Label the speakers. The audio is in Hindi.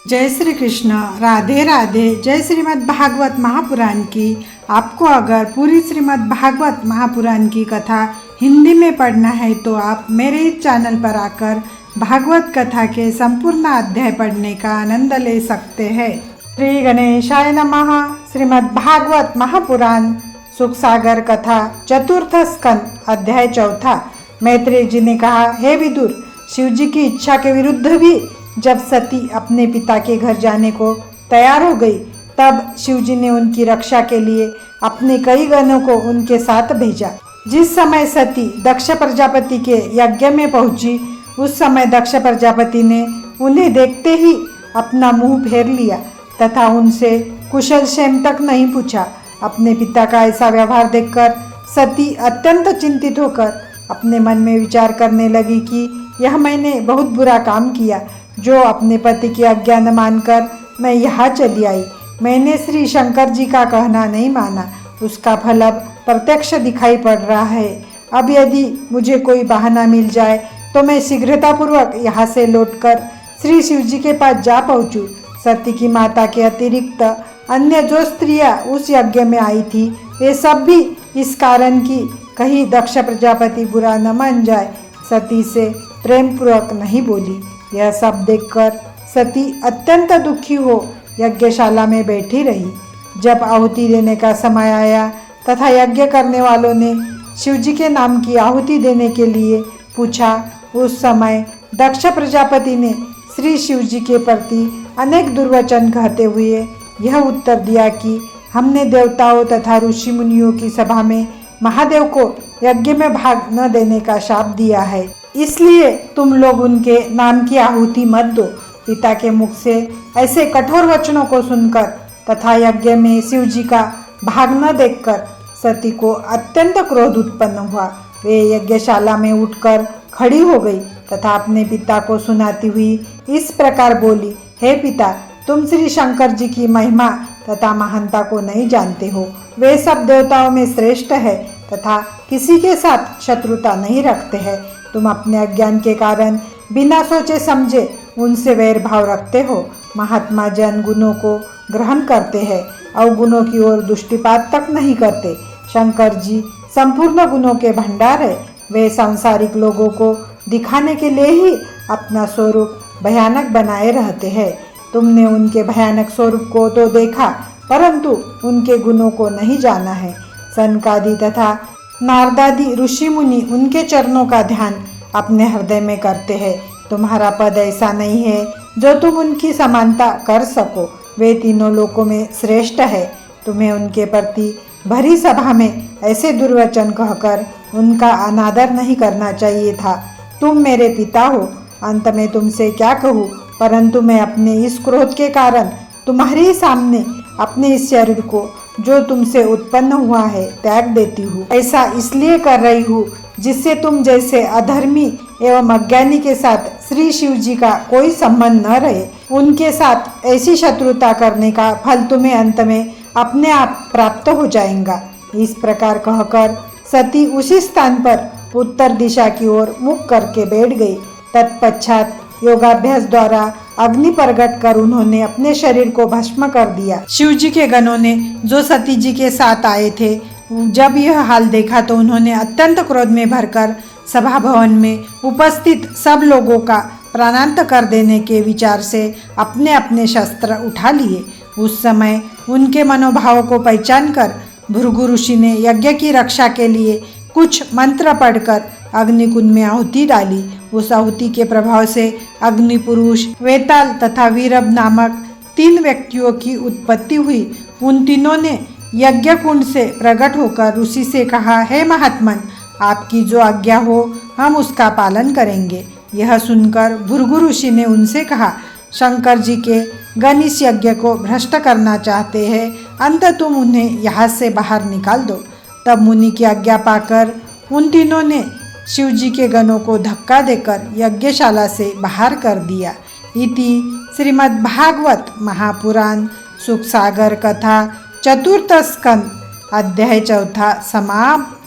Speaker 1: जय श्री कृष्ण, राधे राधे। जय श्रीमद् भागवत महापुराण की। आपको अगर पूरी श्रीमद् भागवत महापुराण की कथा हिंदी में पढ़ना है तो आप मेरे इस चैनल पर आकर भागवत कथा के संपूर्ण अध्याय पढ़ने का आनंद ले सकते हैं। श्री गणेशाय नमः। श्रीमद् भागवत महापुराण सुख सागर कथा चतुर्थ स्कंद अध्याय चौथा। मैत्रेय जी ने कहा, हे विदुर, शिवजी की इच्छा के विरुद्ध भी जब सती अपने पिता के घर जाने को तैयार हो गई, तब शिवजी ने उनकी रक्षा के लिए अपने कई गणों को उनके साथ भेजा। जिस समय सती दक्ष प्रजापति के यज्ञ में पहुंची, उस समय दक्ष प्रजापति ने उन्हें देखते ही अपना मुंह फेर लिया तथा उनसे कुशल क्षेम तक नहीं पूछा। अपने पिता का ऐसा व्यवहार देखकर सती अत्यंत चिंतित होकर अपने मन में विचार करने लगी कि यह मैंने बहुत बुरा काम किया, जो अपने पति की आज्ञा न मानकर मैं यहाँ चली आई। मैंने श्री शंकर जी का कहना नहीं माना, उसका फल अब प्रत्यक्ष दिखाई पड़ रहा है। अब यदि मुझे कोई बहाना मिल जाए तो मैं शीघ्रतापूर्वक यहाँ से लौटकर श्री शिव जी के पास जा पहुँचूँ। सती की माता के अतिरिक्त अन्य जो स्त्रियाँ उस यज्ञ में आई थी, वे सब भी इस कारण कि कहीं दक्ष प्रजापति बुरा न मान जाए, सती से प्रेम पूर्वक नहीं बोली। यह सब देखकर सती अत्यंत दुखी हो यज्ञशाला में बैठी रही। जब आहुति देने का समय आया तथा यज्ञ करने वालों ने शिवजी के नाम की आहुति देने के लिए पूछा, उस समय दक्ष प्रजापति ने श्री शिवजी के प्रति अनेक दुर्वचन कहते हुए यह उत्तर दिया कि हमने देवताओं तथा ऋषि मुनियों की सभा में महादेव को यज्ञ में भाग न देने का शाप दिया है, इसलिए तुम लोग उनके नाम की आहुति मत दो। पिता के मुख से ऐसे कठोर वचनों को सुनकर तथा यज्ञ में शिव जी का भाग न देखकर सती को अत्यंत क्रोध उत्पन्न हुआ। वे यज्ञशाला में उठकर खड़ी हो गई तथा अपने पिता को सुनाती हुई इस प्रकार बोली, हे पिता, तुम श्री शंकर जी की महिमा तथा महानता को नहीं जानते हो। वे सब देवताओं में श्रेष्ठ है तथा किसी के साथ शत्रुता नहीं रखते हैं। तुम अपने अज्ञान के कारण बिना सोचे समझे उनसे वैर भाव रखते हो। महात्मा जन गुणों को ग्रहण करते हैं, अवगुणों की ओर दृष्टिपात तक नहीं करते। शंकर जी संपूर्ण गुणों के भंडार है। वे सांसारिक लोगों को दिखाने के लिए ही अपना स्वरूप भयानक बनाए रहते हैं। तुमने उनके भयानक स्वरूप को तो देखा, परंतु उनके गुणों को नहीं जाना है। सनकादि तथा नारदादि ऋषि मुनि उनके चरणों का ध्यान अपने हृदय में करते हैं। तुम्हारा पद ऐसा नहीं है जो तुम उनकी समानता कर सको। वे तीनों लोकों में श्रेष्ठ है। तुम्हें उनके प्रति भरी सभा में ऐसे दुर्वचन कहकर उनका अनादर नहीं करना चाहिए था। तुम मेरे पिता हो, अंत में तुमसे क्या कहूँ, परंतु मैं अपने इस क्रोध के कारण तुम्हारे सामने अपने इस शरीर को जो तुमसे उत्पन्न हुआ है त्याग देती हूँ। ऐसा इसलिए कर रही हूँ जिससे तुम जैसे अधर्मी एवं अज्ञानी के साथ श्री शिव जी का कोई संबंध न रहे। उनके साथ ऐसी शत्रुता करने का फल तुम्हें अंत में अपने आप प्राप्त हो जाएगा। इस प्रकार कहकर सती उसी स्थान पर उत्तर दिशा की ओर मुख करके बैठ गई। तत्पश्चात योगाभ्यास द्वारा अग्नि प्रकट कर उन्होंने अपने शरीर को भस्म कर दिया। शिव जी के गणों ने जो सती जी के साथ आए थे, जब यह हाल देखा तो उन्होंने अत्यंत क्रोध में भरकर सभा भवन में उपस्थित सब लोगों का प्राणांत कर देने के विचार से अपने अपने शस्त्र उठा लिए। उस समय उनके मनोभाव को पहचान कर भृगु ऋषि ने यज्ञ की रक्षा के लिए कुछ मंत्र पढ़कर अग्निकुंड में आहुति डाली। उस आहुति के प्रभाव से अग्नि पुरुष, वेताल तथा वीरभ नामक 3 व्यक्तियों की उत्पत्ति हुई। उन तीनों ने यज्ञ कुंड से प्रकट होकर ऋषि से कहा, हे महात्मन, आपकी जो आज्ञा हो हम उसका पालन करेंगे। यह सुनकर भृगु ऋषि ने उनसे कहा, शंकर जी के गण इस यज्ञ को भ्रष्ट करना चाहते हैं, अंत तुम उन्हें यहाँ से बाहर निकाल दो। तब मुनि की आज्ञा पाकर उन तीनों ने शिव जी के गणों को धक्का देकर यज्ञशाला से बाहर कर दिया। इति श्रीमद् भागवत महापुराण सुख सागर कथा चतुर्थ स्कंद अध्याय चौथा समाप्त।